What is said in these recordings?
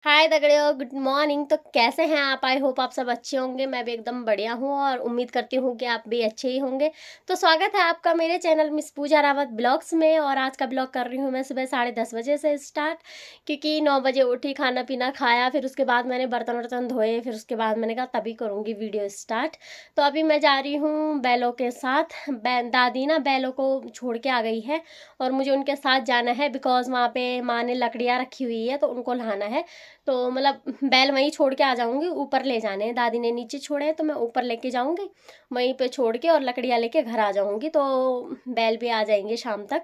हाय दगड़ियों, good morning. तो कैसे हैं आप? आई होप आप सब अच्छे होंगे। मैं भी एकदम बढ़िया हूँ और उम्मीद करती हूँ कि आप भी अच्छे ही होंगे। तो स्वागत है आपका मेरे चैनल मिस पूजा रावत ब्लॉग्स में। और आज का ब्लॉग कर रही हूँ मैं सुबह 10:30 बजे से स्टार्ट, क्योंकि 9 बजे उठी, खाना पीना खाया, फिर उसके बाद मैंने बर्तन वर्तन धोए, फिर उसके बाद मैंने कहा तभी करूँगी वीडियो स्टार्ट। तो अभी मैं जा रही हूँ बैलों के साथ। दादी ना बैलों को छोड़ के आ गई है और मुझे उनके साथ जाना है, बिकॉज वहाँ पे माँ ने लकड़ियाँ रखी हुई है तो उनको लाना है। तो मतलब बैल वहीं छोड़ के आ जाऊंगी। ऊपर ले जाने हैं, दादी ने नीचे छोड़े हैं तो मैं ऊपर लेके जाऊंगी, वहीं पे छोड़ के और लकड़ियाँ लेके घर आ जाऊंगी। तो बैल भी आ जाएंगे शाम तक।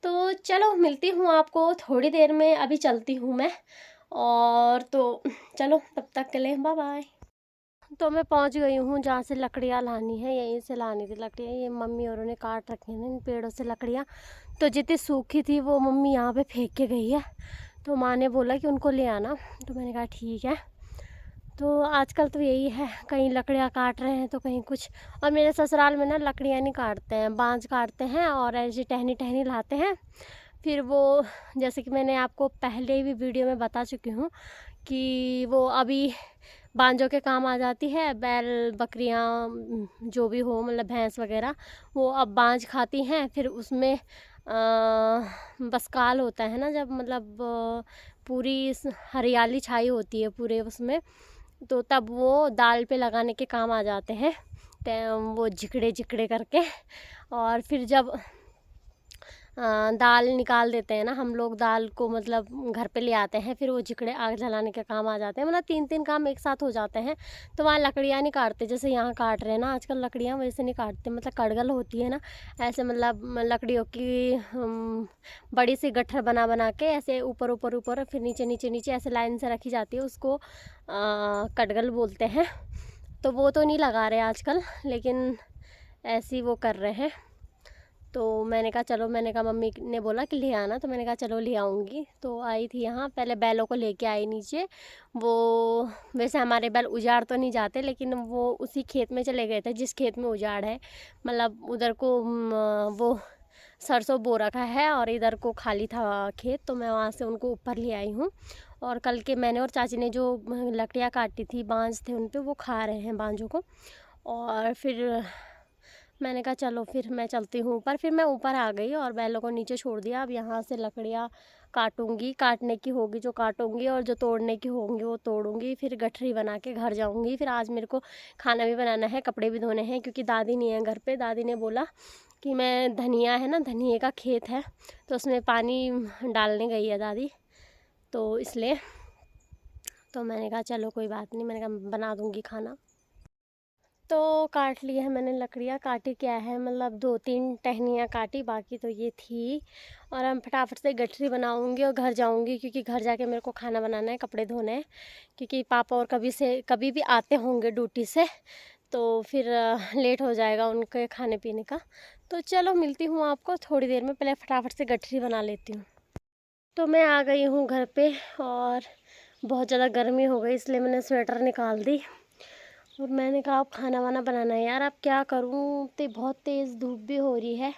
तो चलो मिलती हूँ आपको थोड़ी देर में, अभी चलती हूँ मैं। और तो चलो तब तक के लिए बाय बाय। तो मैं पहुंच गई हूँ जहाँ से लकड़ियाँ लानी है, यहीं से लानी थी लकड़ियाँ। ये मम्मी औरों ने काट रखी हैं इन पेड़ों से लकड़ियाँ। तो जितनी सूखी थी वो मम्मी यहाँ पे फेंक के गई है। तो माँ ने बोला कि उनको ले आना, तो मैंने कहा ठीक है। तो आजकल तो यही है, कहीं लकड़ियाँ काट रहे हैं तो कहीं कुछ। और मेरे ससुराल में ना लकड़ियाँ नहीं काटते हैं, बांज काटते हैं और ऐसी टहनी टहनी लाते हैं। फिर वो, जैसे कि मैंने आपको पहले भी वीडियो में बता चुकी हूँ कि वो अभी बांझों के काम आ जाती है। बैल बकरियाँ जो भी हो, मतलब भैंस वगैरह, वो अब बांझ खाती हैं। फिर उसमें बसकाल होता है ना, जब मतलब पूरी हरियाली छाई होती है पूरे उसमें, तो तब वो दाल पे लगाने के काम आ जाते हैं। वो झिकड़े झिकड़े करके। और फिर जब दाल निकाल देते हैं ना हम लोग, दाल को मतलब घर पे ले आते हैं, फिर वो जिकड़े आग जलाने के काम आ जाते हैं। मतलब 3 काम एक साथ हो जाते हैं। तो वहाँ लकड़ियाँ नहीं काटते जैसे यहाँ काट रहे हैं ना आजकल, लकड़ियाँ वैसे नहीं काटते। मतलब कड़गल होती है ना, ऐसे मतलब लकड़ियों की बड़ी सी गट्ठर बना बना के ऐसे ऊपर ऊपर ऊपर, फिर नीचे नीचे नीचे ऐसे लाइन से रखी जाती है, उसको कड़गल बोलते हैं। तो वो तो नहीं लगा रहे आजकल, लेकिन ऐसे ही वो कर रहे हैं। तो मैंने कहा चलो, मैंने कहा मम्मी ने बोला कि ले आना, तो मैंने कहा चलो ले आऊँगी। तो आई थी यहाँ, पहले बैलों को लेके आई नीचे। वो वैसे हमारे बैल उजाड़ तो नहीं जाते, लेकिन वो उसी खेत में चले गए थे जिस खेत में उजाड़ है। मतलब उधर को वो सरसों बो रखा है और इधर को खाली था खेत, तो मैं वहाँ से उनको ऊपर ले आई हूँ। और कल के मैंने और चाची ने जो लकड़ियाँ काटी थी, बांज थे उन पे, वो खा रहे हैं बांजों को। और फिर मैंने कहा चलो फिर मैं चलती हूँ ऊपर। फिर मैं ऊपर आ गई और बैलों को नीचे छोड़ दिया। अब यहाँ से लकड़ियाँ काटूंगी, काटने की होगी जो काटूंगी, और जो तोड़ने की होंगी वो तोड़ूंगी। फिर गठरी बना के घर जाऊंगी। फिर आज मेरे को खाना भी बनाना है, कपड़े भी धोने हैं, क्योंकि दादी नहीं है घर पे। दादी ने बोला कि मैं, धनिया है ना, धनिए का खेत है, तो उसमें पानी डालने गई है दादी, तो इसलिए। तो मैंने कहा चलो कोई बात नहीं, मैंने कहा बना दूंगी खाना। तो काट लिया है मैंने लकड़ियाँ। काटी क्या है, मतलब 2-3 टहनियाँ काटी, बाकी तो ये थी। और हम फटाफट से गठरी बनाऊंगी और घर जाऊंगी, क्योंकि घर जाके मेरे को खाना बनाना है, कपड़े धोने हैं। क्योंकि पापा और कभी भी आते होंगे ड्यूटी से, तो फिर लेट हो जाएगा उनके खाने पीने का। तो चलो मिलती हूँ आपको थोड़ी देर में, पहले फटाफट से गठरी बना लेती हूँ। तो मैं आ गई हूँ घर पे और बहुत ज़्यादा गर्मी हो गई, इसलिए मैंने स्वेटर निकाल दी। और मैंने कहा अब खाना वाना बनाना है यार, अब क्या करूँ। तो बहुत तेज़ धूप भी हो रही है,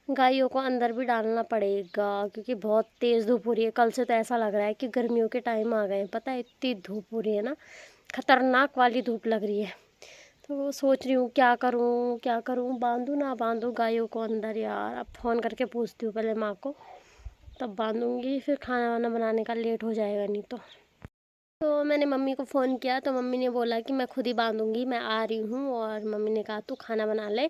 गायों को अंदर भी डालना पड़ेगा, क्योंकि बहुत तेज़ धूप हो रही है। कल से तो ऐसा लग रहा है कि गर्मियों के टाइम आ गए हैं, पता है, इतनी धूप हो रही है ना, खतरनाक वाली धूप लग रही है। तो सोच रही हूँ क्या करूँ क्या करूँ, बांधूँ ना बांधूँ गायों को अंदर यार। अब फ़ोन करके पूछती हूँ पहले माँ को, तब बांधूँगी। फिर खाना वाना बनाने का लेट हो जाएगा नहीं तो। तो मैंने मम्मी को फ़ोन किया, तो मम्मी ने बोला कि मैं खुद ही बांधूँगी, मैं आ रही हूँ। और मम्मी ने कहा तू खाना बना ले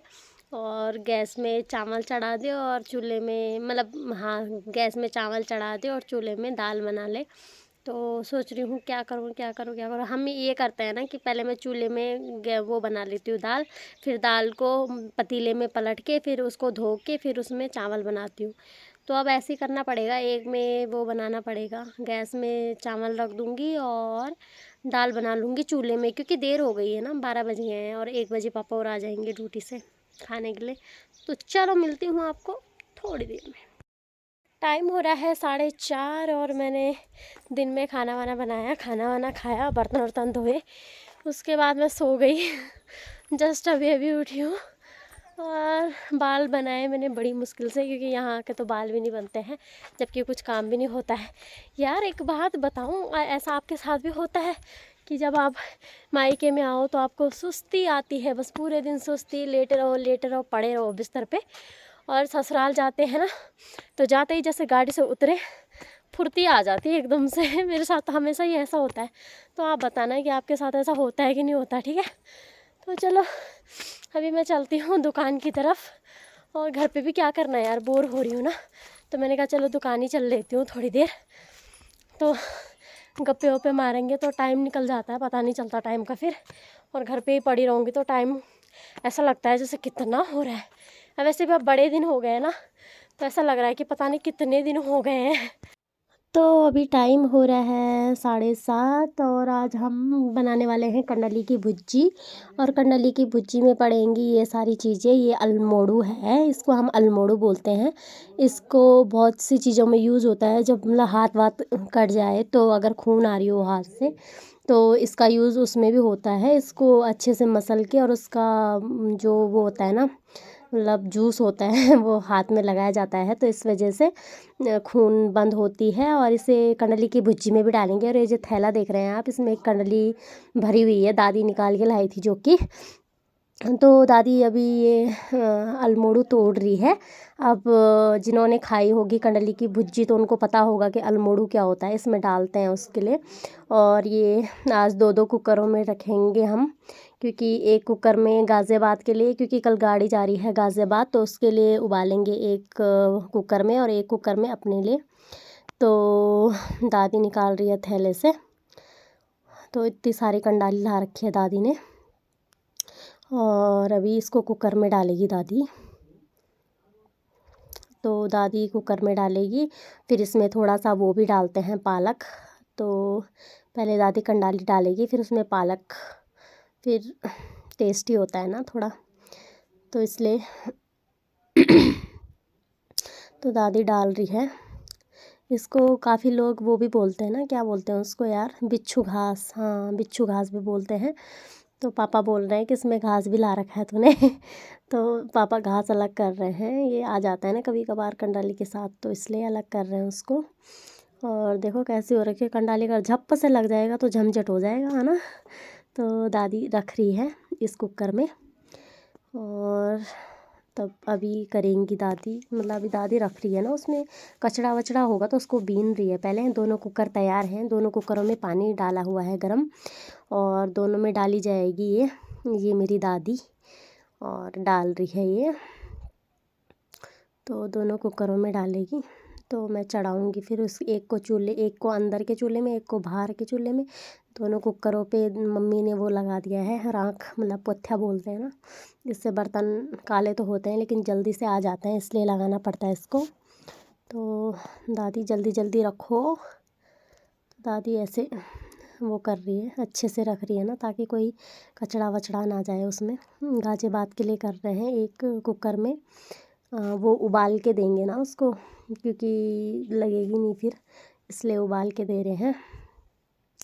और गैस में चावल चढ़ा दे, और चूल्हे में, मतलब हाँ, गैस में चावल चढ़ा दे और चूल्हे में दाल बना ले। तो सोच रही हूँ क्या करूँ क्या करूँ क्या करूँ। हम ये करते हैं ना कि पहले मैं चूल्हे में वो बना लेती हूँ दाल, फिर दाल को पतीले में पलट के, फिर उसको धो के, फिर उसमें चावल बनाती हूँ। तो अब ऐसे ही करना पड़ेगा, एक में वो बनाना पड़ेगा, गैस में चावल रख दूँगी और दाल बना लूँगी चूल्हे में, क्योंकि देर हो गई है ना, 12 बज गए हैं और 1 बजे पापा और आ जाएंगे ड्यूटी से खाने के लिए। तो चलो मिलती हूँ आपको थोड़ी देर में। टाइम हो रहा है 4:30 और मैंने दिन में खाना वाना बनाया, खाना वाना खाया, बर्तन वर्तन धोए, उसके बाद मैं सो गई। जस्ट अभी अभी उठी हूँ। और बाल बनाए मैंने बड़ी मुश्किल से, क्योंकि यहाँ आके तो बाल भी नहीं बनते हैं, जबकि कुछ काम भी नहीं होता है। यार एक बात बताऊँ, ऐसा आपके साथ भी होता है कि जब आप मायके में आओ तो आपको सुस्ती आती है, बस पूरे दिन सुस्ती, लेटे रहो पड़े रहो बिस्तर पे, और ससुराल जाते हैं ना तो जाते ही जैसे गाड़ी से उतरे फुर्ती आ जाती है एकदम से। मेरे साथ तो हमेशा ही ऐसा होता है। तो आप बताना कि आपके साथ ऐसा होता है कि नहीं होता, ठीक है। तो चलो अभी मैं चलती हूँ दुकान की तरफ, और घर पे भी क्या करना है यार, बोर हो रही हूँ ना, तो मैंने कहा चलो दुकान ही चल लेती हूँ थोड़ी देर। तो गप्पे वप्पे मारेंगे तो टाइम निकल जाता है, पता नहीं चलता टाइम का फिर। और घर पे ही पड़ी रहूँगी तो टाइम ऐसा लगता है जैसे कितना हो रहा है। अब वैसे भी अब बड़े दिन हो गए हैं ना, तो ऐसा लग रहा है कि पता नहीं कितने दिन हो गए हैं। तो अभी टाइम हो रहा है 7:30, और आज हम बनाने वाले हैं कंडली की भुज्जी। और कंडली की भुज्जी में पड़ेंगी ये सारी चीज़ें। ये अल्मोड़ू है, इसको हम अल्मोड़ू बोलते हैं। इसको बहुत सी चीज़ों में यूज़ होता है, जब मतलब हाथ वाथ कट जाए तो अगर खून आ रही हो हाथ से तो इसका यूज़ उसमें भी होता है। इसको अच्छे से मसल के, और उसका जो वो होता है ना, मतलब जूस होता है वो हाथ में लगाया जाता है, तो इस वजह से खून बंद होती है। और इसे कंडली की भुज्जी में भी डालेंगे। और ये जो थैला देख रहे हैं आप, इसमें एक कंडली भरी हुई है, दादी निकाल के लाई थी जो कि। तो दादी अभी ये अल्मोड़ू तोड़ रही है। अब जिन्होंने खाई होगी कंडली की भुज्जी तो उनको पता होगा कि अल्मोड़ू क्या होता है, इसमें डालते हैं उसके लिए। और ये आज 2-2 कुकरों में रखेंगे हम, क्योंकि एक कुकर में गाज़ियाबाद के लिए, क्योंकि कल गाड़ी जा रही है गाज़ियाबाद, तो उसके लिए उबालेंगे एक कुकर में, और एक कुकर में अपने लिए। तो दादी निकाल रही है थैले से। तो इतनी सारी कंडाली ला रखी है दादी ने, और अभी इसको कुकर में डालेगी दादी। तो दादी कुकर में डालेगी, फिर इसमें थोड़ा सा वो भी डालते हैं पालक। तो पहले दादी कंडाली डालेगी, फिर उसमें पालक, फिर टेस्टी होता है ना थोड़ा, तो इसलिए तो दादी डाल रही है इसको। काफ़ी लोग वो भी बोलते हैं ना, क्या बोलते हैं उसको यार, बिच्छू घास, हाँ बिच्छू घास भी बोलते हैं। तो पापा बोल रहे हैं कि इसमें घास भी ला रखा है तूने तो पापा घास अलग कर रहे हैं, ये आ जाता है ना कभी कभार कंडाली के साथ, तो इसलिए अलग कर रहे हैं उसको। और देखो कैसी हो रखी है कंडाली, का झप्प से लग जाएगा तो झमझट हो जाएगा, है ना। तो दादी रख रही है इस कुकर में, और तब अभी करेंगी दादी, मतलब अभी दादी रख रही है ना, उसमें कचड़ा वचड़ा होगा तो उसको बीन रही है। पहले दोनों कुकर तैयार हैं, दोनों कुकरों में पानी डाला हुआ है गरम, और दोनों में डाली जाएगी ये मेरी दादी, और डाल रही है ये। तो दोनों कुकरों में डालेगी, तो मैं चढ़ाऊँगी फिर उस एक को अंदर के चूल्हे में, एक को बाहर के चूल्हे में। दोनों कुकरों पे मम्मी ने वो लगा दिया है राख, मतलब पोथ्या बोलते हैं ना, जिससे बर्तन काले तो होते हैं लेकिन जल्दी से आ जाते हैं, इसलिए लगाना पड़ता है इसको। तो दादी जल्दी जल्दी रखो, दादी ऐसे वो कर रही है, अच्छे से रख रही है ना, ताकि कोई कचड़ा वचड़ा ना जाए उसमें। गाज़ियाबाद के लिए कर रहे हैं एक कुकर में, वो उबाल के देंगे ना उसको, क्योंकि लगेगी नहीं फिर, इसलिए उबाल के दे रहे हैं।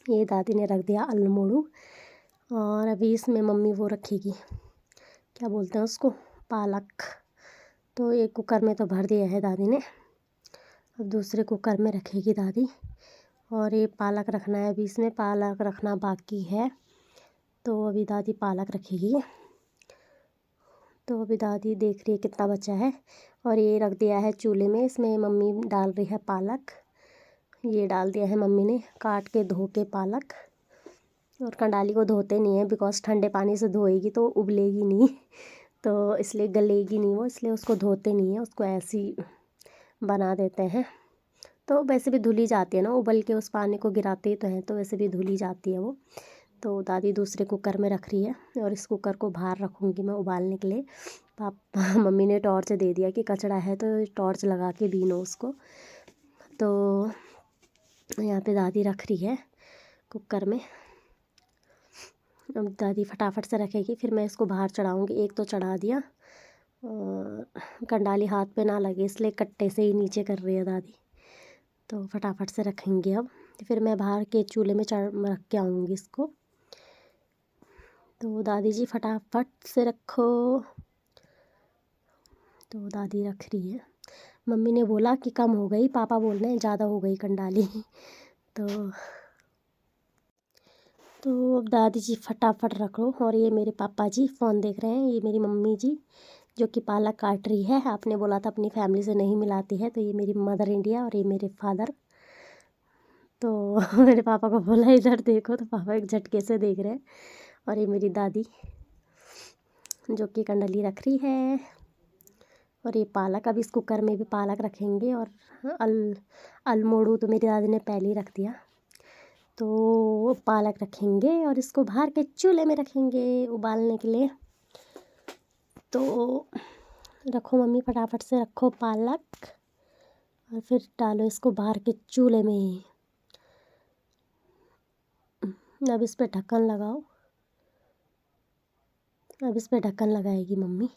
ये दादी ने रख दिया अल्मोड़ू, और अभी इसमें मम्मी वो रखेगी, क्या बोलते हैं उसको, पालक। तो एक कुकर में तो भर दिया है दादी ने, अब दूसरे कुकर में रखेगी दादी। और ये पालक रखना है, अभी इसमें पालक रखना बाकी है, तो अभी दादी पालक रखेगी। तो अभी दादी देख रही है कितना बचा है, और ये रख दिया है चूल्हे में, इसमें मम्मी डाल रही है पालक। ये डाल दिया है मम्मी ने काट के धो के पालक। और कंडाली को धोते नहीं है, बिकॉज़ ठंडे पानी से धोएगी तो उबलेगी नहीं तो इसलिए गलेगी नहीं वो, इसलिए उसको धोते नहीं है, उसको ऐसे ही बना देते हैं। तो वैसे भी धुली जाती है ना, उबल के उस पानी को गिराते ही तो हैं, तो वैसे भी धुली जाती है वो। तो दादी दूसरे कुकर में रख रही है, और इस कुकर को बाहर रखूँगी मैं उबालने के लिए। पापा मम्मी ने टॉर्च दे दिया कि कचड़ा है तो टॉर्च लगा के बीनो उसको। तो यहाँ पे दादी रख रही है कुकर में, अब दादी फटाफट से रखेगी, फिर मैं इसको बाहर चढ़ाऊँगी। एक तो चढ़ा दिया, और कंडाली हाथ पे ना लगे इसलिए कट्टे से ही नीचे कर रही है दादी। तो फटाफट से रखेंगे अब, फिर मैं बाहर के चूल्हे में रख के आऊँगी इसको। तो दादी जी फटाफट से रखो। तो दादी रख रही है। मम्मी ने बोला कि कम हो गई, पापा बोल रहे हैं ज़्यादा हो गई कंडाली। तो अब दादी जी फटाफट रख लो। और ये मेरे पापा जी फ़ोन देख रहे हैं। ये मेरी मम्मी जी जो कि पालक काट रही है। आपने बोला था अपनी फैमिली से नहीं मिलाती है, तो ये मेरी मदर इंडिया और ये मेरे फादर। तो मेरे पापा को बोला इधर देखो, तो पापा एक झटके से देख रहे हैं। और ये मेरी दादी जो कि कंडली रख रही है। और ये पालक, अब इस कुकर में भी पालक रखेंगे। और अल्मोड़ू तो मेरी दादी ने पहले ही रख दिया, तो पालक रखेंगे और इसको बाहर के चूल्हे में रखेंगे उबालने के लिए। तो रखो मम्मी, फटाफट से रखो पालक और फिर डालो इसको बाहर के चूल्हे में। अब इस पर ढक्कन लगाओ। अब इस पर ढक्कन लगाएगी मम्मी।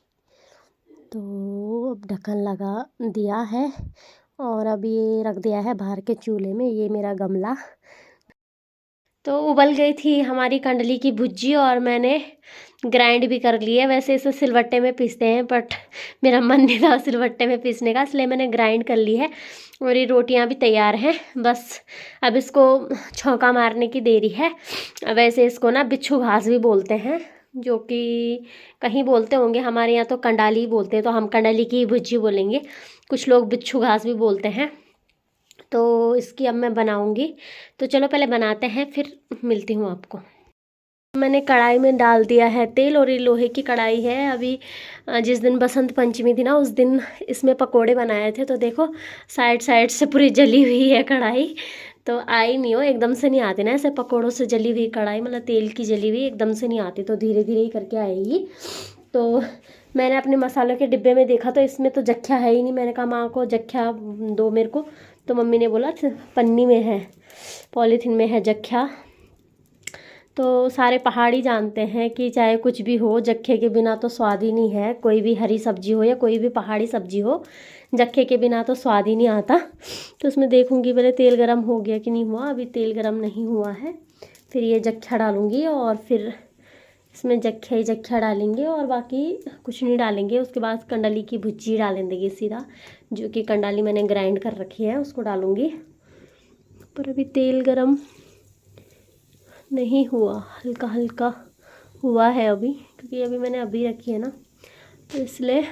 तो अब ढक्कन लगा दिया है और अब ये रख दिया है बाहर के चूल्हे में। ये मेरा गमला। तो उबल गई थी हमारी कंडली की भुज्जी और मैंने ग्राइंड भी कर ली है। वैसे इसे सिलवट्टे में पीसते हैं, बट मेरा मन नहीं था सिलवट्टे में पीसने का, इसलिए मैंने ग्राइंड कर ली है। और ये रोटियां भी तैयार हैं, बस अब इसको छौंका मारने की देरी है। वैसे इसको ना बिच्छू घास भी बोलते हैं, जो कि कहीं बोलते होंगे, हमारे यहाँ तो कंडाली बोलते हैं, तो हम कंडाली की भुज्जी बोलेंगे। कुछ लोग बिच्छू घास भी बोलते हैं। तो इसकी अब मैं बनाऊंगी। तो चलो पहले बनाते हैं, फिर मिलती हूँ आपको। मैंने कढ़ाई में डाल दिया है तेल और ये लोहे की कढ़ाई है। अभी जिस दिन बसंत पंचमी थी ना, उस दिन इसमें पकोड़े बनाए थे। तो देखो साइड साइड से पूरी जली हुई है कढ़ाई। तो आई नहीं हो, एकदम से नहीं आती ना ऐसे पकोड़ों से जली हुई कढ़ाई, मतलब तेल की जली हुई एकदम से नहीं आती, तो धीरे धीरे ही करके आएगी। तो मैंने अपने मसालों के डिब्बे में देखा तो इसमें तो जख्या है ही नहीं। मैंने कहा माँ को जख्या दो मेरे को, तो मम्मी ने बोला पन्नी में है, पॉलीथीन में है जख्या। तो सारे पहाड़ी जानते हैं कि चाहे कुछ भी हो, जख्ये के बिना तो स्वाद ही नहीं है। कोई भी हरी सब्जी हो या कोई भी पहाड़ी सब्जी हो, जख्ये के बिना तो स्वाद ही नहीं आता। तो उसमें देखूंगी पहले तेल गरम हो गया कि नहीं हुआ। अभी तेल गरम नहीं हुआ है। फिर ये जख्या डालूंगी और फिर इसमें जख्या ही जख्या डालेंगे और बाकी कुछ नहीं डालेंगे। उसके बाद कंडली की भुज्जी डाल देंगे सीधा, जो कि कंडाली मैंने ग्राइंड कर रखी है उसको डालूंगी। पर अभी तेल गरम नहीं हुआ, हल्का हल्का हुआ है अभी, क्योंकि अभी मैंने अभी रखी है ना, तो इसलिए।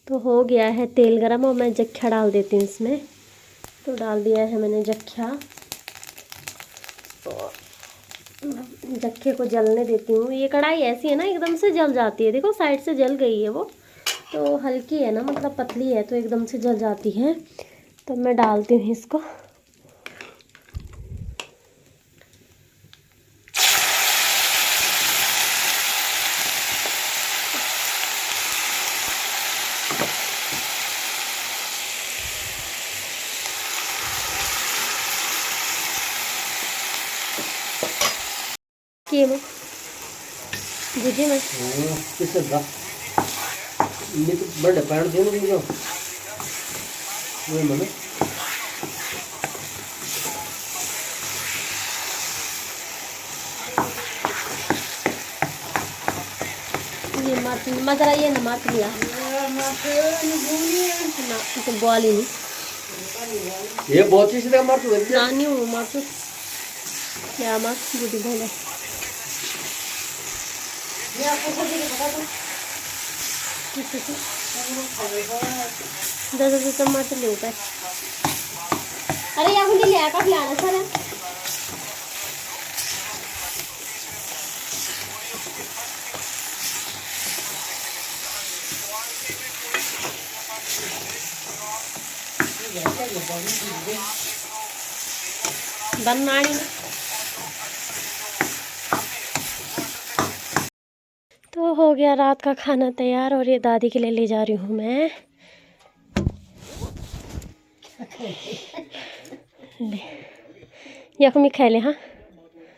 तो हो गया है तेल गरम और मैं जख्या डाल देती हूँ इसमें। तो डाल दिया है मैंने जख्या और जख्ये को जलने देती हूँ। ये कढ़ाई ऐसी है ना, एकदम से जल जाती है। देखो साइड से जल गई है वो, तो हल्की है ना, मतलब पतली है, तो एकदम से जल जाती है। तो मैं डालती हूँ इसको। में भुजी में किससे दा ये तो बड़े पैर दे मुझे जो वो मने ये मदर ये ना मार लिया ना, तो बॉल ही नहीं ये बहुत चीज से मार तो नानी हूँ मार तो क्या मार बुद्धि बोले। दस टमाटर ले ऊपर। अरे यहाँ ले लिया कब लाना सारा। बनानी तो हो गया रात का खाना तैयार और ये दादी के लिए ले जा रही हूँ मैं। यखमी खाए ले। हाँ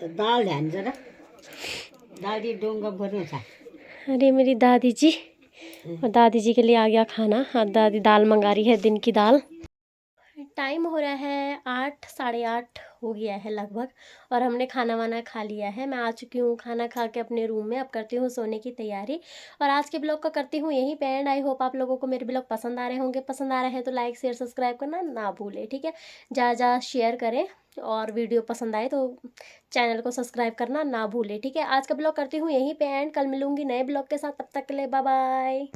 दाल ध्यान जरा दाल दी डोंगा भरना था। अरे मेरी दादी जी, और दादी जी के लिए आ गया खाना। हाँ दादी दाल मंगा रही है, दिन की दाल। टाइम हो रहा है 8 साढ़े 8 हो गया है लगभग, और हमने खाना वाना खा लिया है। मैं आ चुकी हूँ खाना खा के अपने रूम में, अब करती हूँ सोने की तैयारी। और आज के ब्लॉग को करती हूँ यहीं पे एंड। आई होप आप लोगों को मेरे ब्लॉग पसंद आ रहे होंगे। पसंद आ रहे हैं तो लाइक शेयर सब्सक्राइब करना ना भूलें, ठीक है। ज़्यादा शेयर करें, और वीडियो पसंद आए तो चैनल को सब्सक्राइब करना ना भूलें, ठीक है। आज का ब्लॉग करती हूँ यहीं पे एंड। कल मिलूंगी नए ब्लॉग के साथ, तब तक के लिए बाय बाय।